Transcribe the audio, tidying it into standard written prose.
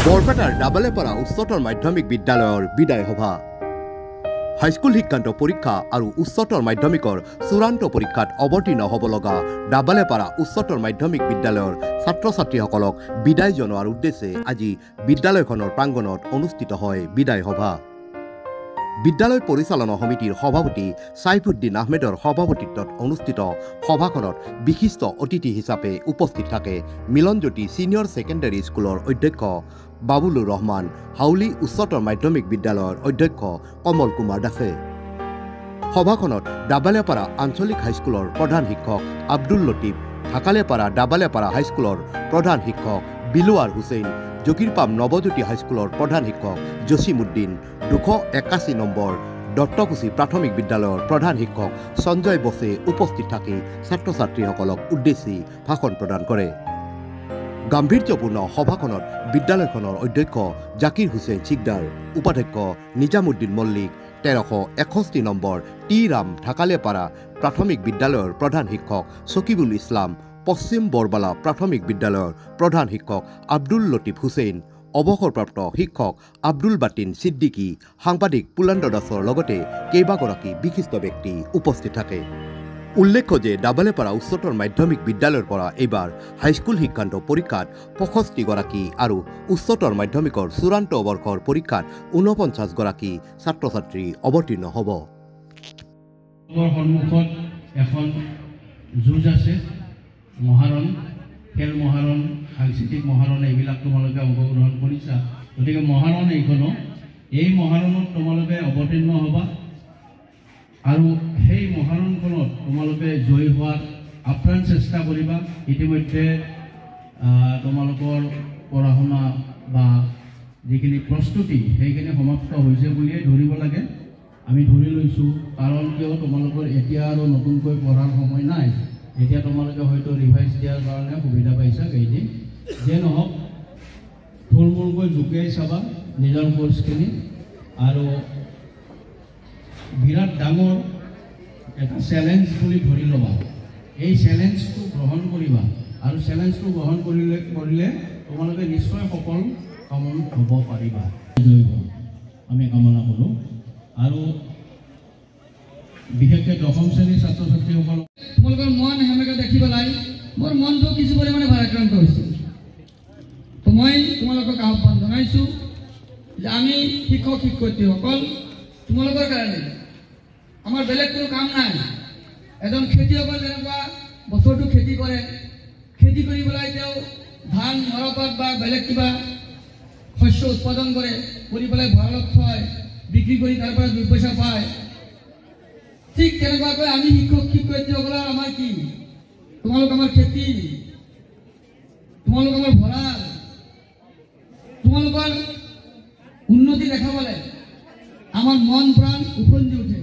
বৰপেটাৰ ডাবালেপাৰা উচ্চতৰ মাধ্যমিক বিদ্যালয়ৰ বিদায় সভা। হাইস্কুল শিক্ষান্ত পৰীক্ষা আৰু উচ্চতৰ মাধ্যমিকৰ চূড়ান্ত পৰীক্ষাত অৱতীৰ্ণ হ'ব লগা ডাবালেপাৰা উচ্চতৰ মাধ্যমিক বিদ্যালয়ৰ ছাত্ৰ ছাত্ৰীসকলক বিদায় জনোৱাৰ উদ্দেশ্যে আজি বিদ্যালয়খনৰ প্ৰাংগণত অনুষ্ঠিত হয় বিদায় সভা। বিদ্যালয় পৰিচালনা সমিতিৰ সভাপতি সাইফুদ্দিন আহমেদৰ সভাপতিত্বত অনুষ্ঠিত সভাখনত বিশিষ্ট অতিথি হিচাপে উপস্থিত থাকে মিলনজ্যোতি ছিনিয়ৰ ছেকেণ্ডাৰী স্কুলৰ অধ্যক্ষ বাবুলুৰ ৰহমান, হাউলী উচ্চতৰ মাধ্যমিক বিদ্যালয়ৰ অধ্যক্ষ কমল কুমাৰ দাসে। সভাখনত ডাবালেপাৰা আঞ্চলিক হাইস্কুলৰ প্ৰধান শিক্ষক আব্দুল লতিফ, ঢাকালেপাৰা ডাবালেপাৰা হাইস্কুলৰ প্ৰধান শিক্ষক বিলোৱাৰ হুছেইন, জগিৰপাম নৱজ্যোতি হাইস্কুলৰ প্ৰধান শিক্ষক জছিমুদ্দিন, 281 নম্বৰ দত্তকুচি প্ৰাথমিক বিদ্যালয়ৰ প্ৰধান শিক্ষক সঞ্জয় বসে উপস্থিত থাকি ছাত্ৰ ছাত্ৰীসকলক উদ্দেশ্যি ভাষণ প্ৰদান কৰে। গাম্ভীৰ্যপূৰ্ণ সভাখনত বিদ্যালয়খনৰ অধ্যক্ষ জাকিৰ হুছেইন চিকদাৰ, উপাধ্যক্ষ নিজামুদ্দিন মল্লিক, 1361 নম্বৰ টি ৰাম ঢাকালেপাৰা প্ৰাথমিক বিদ্যালয়ৰ প্ৰধান শিক্ষক চকিবুল ইছলাম, পশ্চিম বৰবালা প্ৰাথমিক বিদ্যালয়ৰ প্ৰধান শিক্ষক আব্দুল লতিফ হুছেইন, অৱসৰপ্ৰাপ্ত শিক্ষক আব্দুল বাতিন ছিদ্দিকী, সাংবাদিক পুলান্দ দাসৰ লগতে কেইবাগৰাকী বিশিষ্ট ব্যক্তি উপস্থিত থাকে। উল্লেখ্য যে ডাবালেপাৰা উচ্চতৰ মাধ্যমিক বিদ্যালয়ৰ পৰা এইবাৰ হাইস্কুল শিক্ষান্ত পৰীক্ষাত 65 গৰাকী আৰু উচ্চতৰ মাধ্যমিকৰ চূড়ান্ত বৰ্ষৰ পৰীক্ষাত 49 গৰাকী ছাত্ৰ ছাত্ৰী অৱতীৰ্ণ হ'ব। সন্মুখত এখন যুঁজ আছে, মহাৰণ, খেল মহাৰণ, সাংস্কৃতিক মহাৰণ, এইবিলাক তোমালোকে অংশগ্ৰহণ কৰিছা। গতিকে মহাৰণ এইখনো, এই মহাৰণত তোমালোকে অৱতীৰ্ণ হ'বা আৰু সেই মহাৰণখনত তোমালোকে জয়ী হোৱাৰ আপ্ৰাণ চেষ্টা কৰিবা। ইতিমধ্যে তোমালোকৰ পঢ়া শুনা বা যিখিনি প্ৰস্তুতি সেইখিনি সমাপ্ত হৈছে বুলিয়ে ধৰিব লাগে। আমি ধৰি লৈছোঁ, কাৰণ কিয় তোমালোকৰ এতিয়া আৰু নতুনকৈ পঢ়াৰ সময় নাই। এতিয়া তোমালোকে হয়তো ৰিভাইজ দিয়াৰ কাৰণে সুবিধা পাইছা কেইদিন। যে নহওক থুলমূলকৈ জোকিয়াই চাবা নিজৰ কোৰ্চখিনি আৰু বিৰাট ডাঙৰ এটা চেলেঞ্জ বুলি ধৰি ল'বা। এই চেলেঞ্জটো গ্ৰহণ কৰিবা আৰু চেলেঞ্জটো গ্ৰহণ কৰিলে তোমালোকে নিশ্চয় সফল কামন হ'ব পাৰিবা। আমি কামনা কৰোঁ। আৰু বিশেষকৈ 10ম শ্ৰেণীৰ ছাত্ৰ ছাত্ৰীসকলক তোমালোকৰ মন সেনেকৈ দেখি পেলাই মোৰ মনটো কিছু পৰিমাণে ভাৰাক্ৰান্ত হৈছিল। তো মই তোমালোকক আহ্বান জনাইছোঁ যে আমি শিক্ষক শিক্ষয়িত্ৰীসকল তোমালোকৰ কাৰণে আমাৰ বেলেগ কোনো কাম নাই। এজন খেতিয়কৰ যেনেকুৱা বছৰটো খেতি কৰে, খেতি কৰি পেলাই তেওঁ ধান মৰাপাত বা বেলেগ কিবা শস্য উৎপাদন কৰে, কৰি পেলাই ভঁৰালত থয়, বিক্ৰী কৰি তাৰ পৰা 2 পইচা পায়। ঠিক তেনেকুৱাকৈ আমি শিক্ষক শিক্ষয়িত্ৰীসকলৰ আমাৰ কি, তোমালোক আমাৰ খেতি, তোমালোক আমাৰ ভঁৰাল, তোমালোকৰ উন্নতি দেখাবলৈ আমাৰ মন প্ৰাণ উফন্দি উঠে।